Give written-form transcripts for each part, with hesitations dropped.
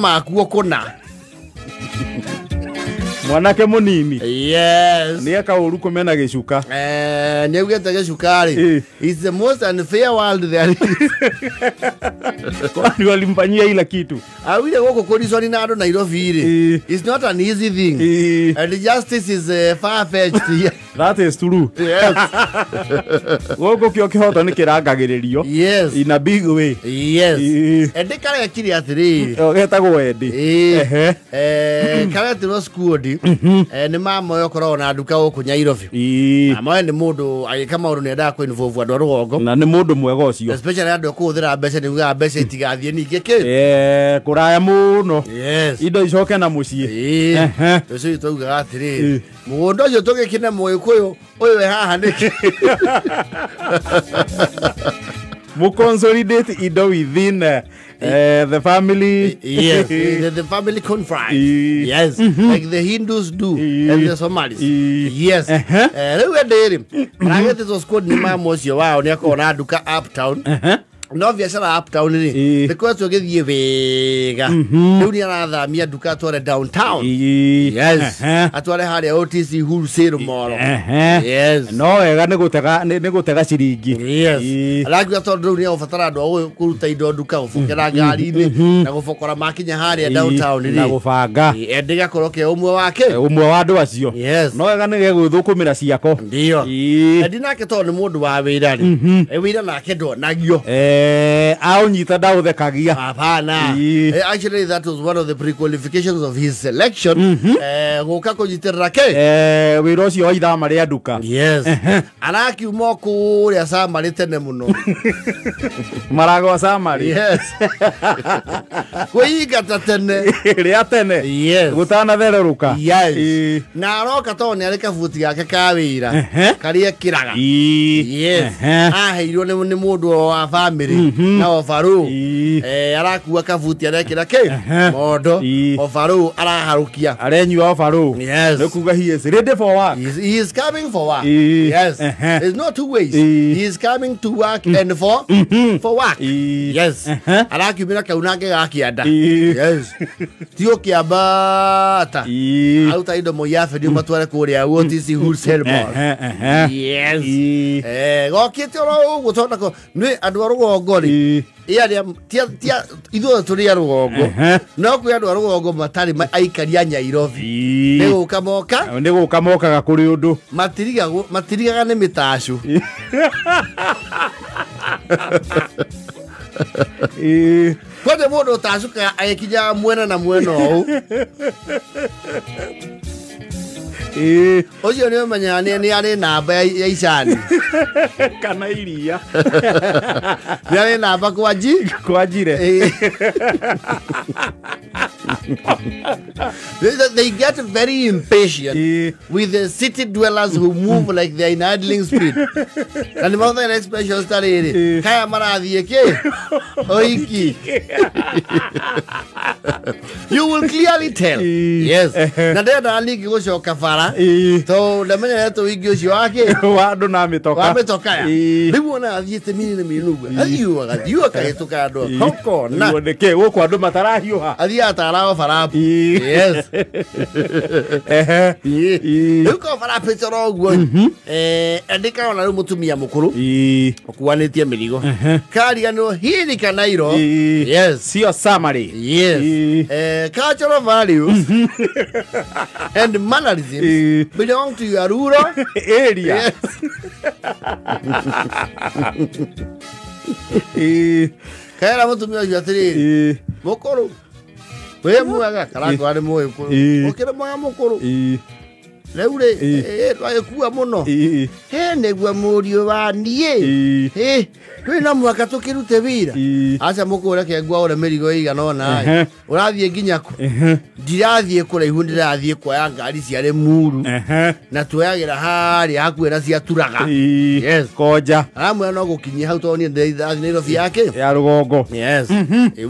makuo kuna mwanake munini yes ni akauru kumena gicuka ni ugete gicukari it's the most unfair world there kwani walimfanyia ila kitu awile goko kodisoni na ando Nairobi it's not an easy thing and justice is far fetched that is true yes goko kyo kihoto ni kirangagiririo yes in a big way yes and kare kiri atiri getagwo endi kare tiro skuodi ni mama yokoro na nduka guku Nairobi mama ni mundu agika maundu ne nda ku involve andu rugongo na ni mundu mwega ucio especially andu kuthira mbeca ni uga mbeca itigathie ninge ki kuraya muno yes indo icoke na mucii ucio tuga atiri mugondo ucio tugikine muikuyu uyu haha niki mu consolidate indo within the family yes the family confront yes like the Hindus do and the Somalis yes rewe ndiri ragete to squad ni mama ucio wao ni akona nduka uptown no biashara uptown ni because tugithie wega riu ni arathamia nduka tware downtown yes atware haria OTC wholesale mall yes no wega ni gutega ciringi yes alagu atondu ni ofatara ndo kuruta indo nduka ufukira ngari ni na gufokora makinya haria downtown ni na gubanga endiga koroke umwe wake umwe wa andu acio yes no wega ni geguthukumira ciako ndio endinake tondu mundu wa wira ni wira nake ndonagio aunyita ndauthekagia hapana actually that was one of the pre-qualifications of his selection guka kunyitirira ke wira ucio wa ithama ria nduka yes arakiuma kuria samari tene muno marago samari yes kuigata tene ria tene yes gutana thereruka yes na aroka toni ari kabuti gake ka wira karia kiraga yes aheirwo ni mundu wa family na ofaru arakuwa kabuti arekira ke modo ofaru araharukia arenyua ofaru yes nikuga he is ready for work he is coming for work yes there's no two ways he is coming to work and for work yes arakiumira kaunange gakianda yes tio kiabata auta indo moyafe ndio matware kuria OTC wholesale mall yes gokite ro gutonda ko ni andu arugongo ri iria tia ithu turi arugongo no ku andu arugongo matari aikaria Nairobi ni gukamoka ga kuri undu matirigaga ni mitashu kwende mundu tashuka aikija mwena na mwena ou ocio ni manya ni ari namba ya icani kana iria ni ari namba kwa jire they get very impatient with the city dwellers who move like they're in idling speed and most of the expressions started kaya marathie ke oiki you will clearly tell yes na ndenda niki gucoka bara to ndamenya to wigi ucio wake wandu na mitoka ya riu na athiete mini minuga ayuaga gituka ndo hoko na ndeke guku andu matarahiuha athia atara bara yes riu ko bara petro guo endika ona riu mutumia mukuru okuanitie mirigo karia no hili kanairo yes sio summary yes cultural values and mannerisms belong to your rural area yes. Kaira mutumia ucio atiri mukuru we muaga karako ari muikuru ukira mwa mukuru riu ri twagikua muno negua murio wa nie twina mwaka tukirute wira aca mukure kengua ore mirigo igana ona urathie nginya ku ndirathie kuraihu ndirathie kwa ngari ciare muru na tuyagira hari hakuira cia turaga yes koja amwe no gukinyia hau toni ndirathi Nairobi yake ya rugongo yes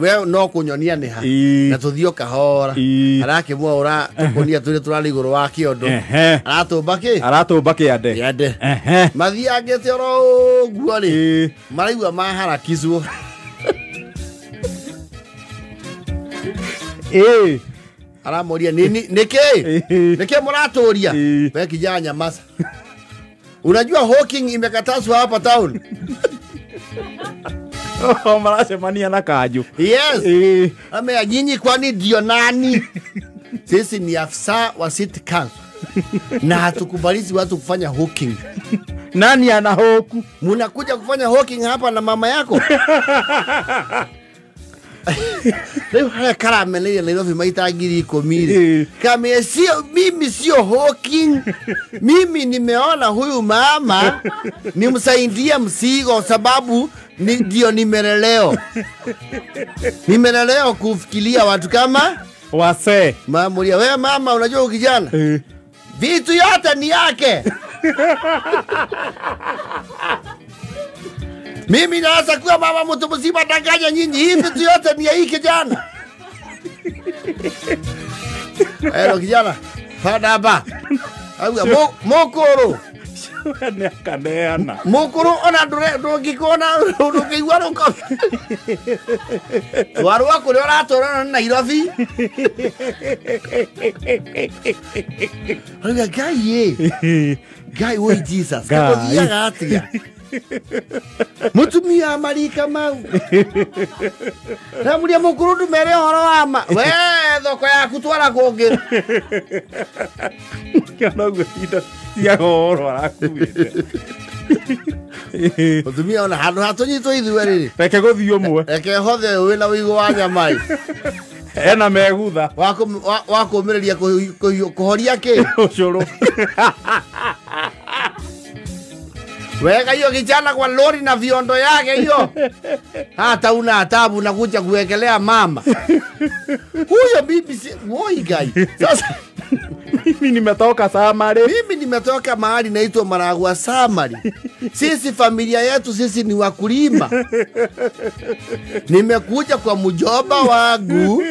we no kunyonia ni ha na tuthio kahora arake mwa ura tukonia turi turali iguru wa kiondo aratumba ki ande mathiangite oro guo ri maraigua maharakizwo Aramoria nini? Niki muratoria? Wewe kijana nyamaza. Unajua hawking imekatazwa hapa town. Mnasemania na Kaju. Yes. Ame nyinyi kwani ndio nani? Sisi ni afisa wa City Council. Na hatukubalizi watu kufanya hawking. Nani ana hoku? Munakuja kufanya hawking hapa na mama yako? Leo haya karamele Nairobi maitagiri komili. Kama sio mimi sio hawking. Mimi nimeona huyu mama nimsaidia msigo sababu ndio nimeleleo. Nimeleleo kufikiria watu kama wase. Mamulia wewe mama unajua ukijana. Vitu yote ni yake. Mimi naanza kuwa mama mtu mzima danganya nyinyi. Hii vitu yote ni ya hii kijana. Hello kijana. Fada hapa. Mokoro. Ne kaneana. Mokoro ona ndugikona ndugikwa ruko. Waru wako rio ratora na Nairobi. Hanga Guy we Jesus. Kakothia gatia. Mutumia marika mau. Na muria mukuru ndumere horo wama. We thoko yaku twara kungi. Kana gwita cia horo arakuite. Mutumia ona handu hatunyitwo ithuĩ rĩrĩ. Reke guthio mwe. Reke hothe wĩna wĩigu wa nyamai. Ena megutha. Wakuũmĩrĩria kũhoria kĩ? Ucuru. Weka hiyo kijana kwa lori na viondo yake hiyo. Hata una atabu na kuja kuwekelea mama. Huyo bibi si woi guy. Sasa mimi nimetoka Samari. Mimi nimetoka mahali naitwa Maragwa Samari. Sisi familia yetu sisi ni wakulima. Nimekuja kwa mjomba wangu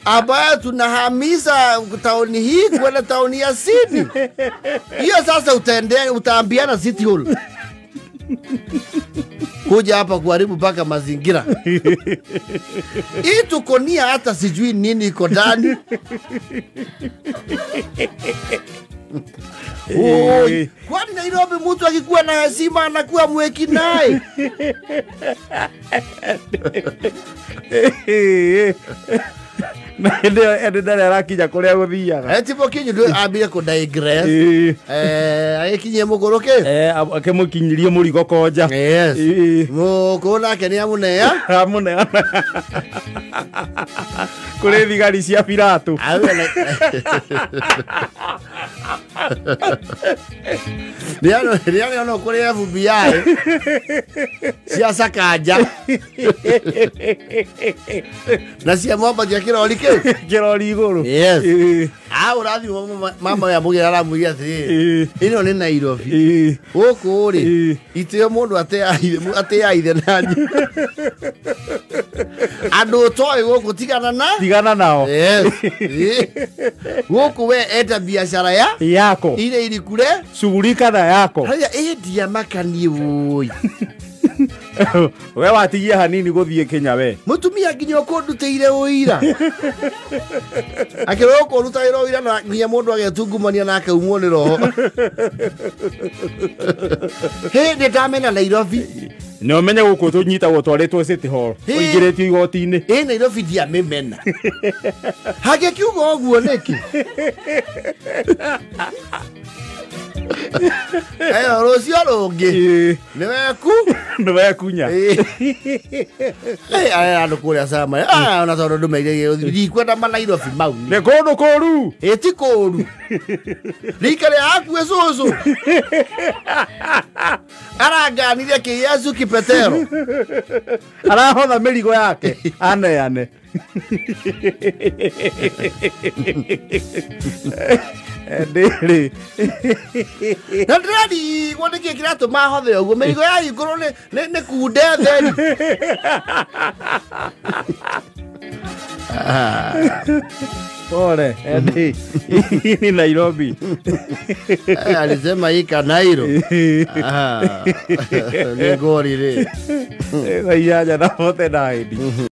ambaye tunahamisha tauni hii kwenda tauni ya Sydney. Hiyo sasa utaambiana City Hall. Kuja hapa kuharibu mpaka mazingira. Hii tukonia hata sijui nini iko ndani. Oi, kwani Nairobi mtu akikuwa na heshima anakuwa mweki naye. Ndio arakija kuria guthiaga. Tipo kinyu ndio ambire ku digress. Akinye mugoroke. Akemukinyirie murigo koja. Yes. Mukona ke ni amunea. Amunea. Kuri thigari cia piratu. Ndiano kuri FBI. Cia Sakaja. Na cia mwamba ya kirori kiu. Kirori iguru. Yes. Urathi mama ya mugira aramugia ati ino ni Nairobi. Guku ri itio mundu ateaithe nani. Andu toi guku tigana nao. Yes. Guku we eta biashara yako. Ile ilikule shughulika na yako. Haya dia makani woi. We watigia hanini guthie Kenya we. Mutumia nginya ko nduteire uira. Akiro ko ndutaire uira na nginya mundu agetungumania na akaumwo ni roho. Hindi ndamena Nairobi. No menye guku tunyita gutwaritwo City Hall. Uigiretio igoti-ini. Nairobi dia memena. Hage kiugo guo neki. Rocio rungi. Ni wekunya. Andu kuria Samari. Ona tondu ndumeire ndikwenda ma Nairobi mau. Ne kundu kuru. Eti kuru. Rikare aku esusu. Araganire ke Yesu Kipetero. Arahotha mirigo yake. Ane. Ndiri. Ndradi wone ke kirato mahothe ugo mirigo ya iguru ne kunde theri. Pole, Eddie. Ni Nairobi. Alisema hii Kanairo. Ni gori re. Yaja na hote na Eddie.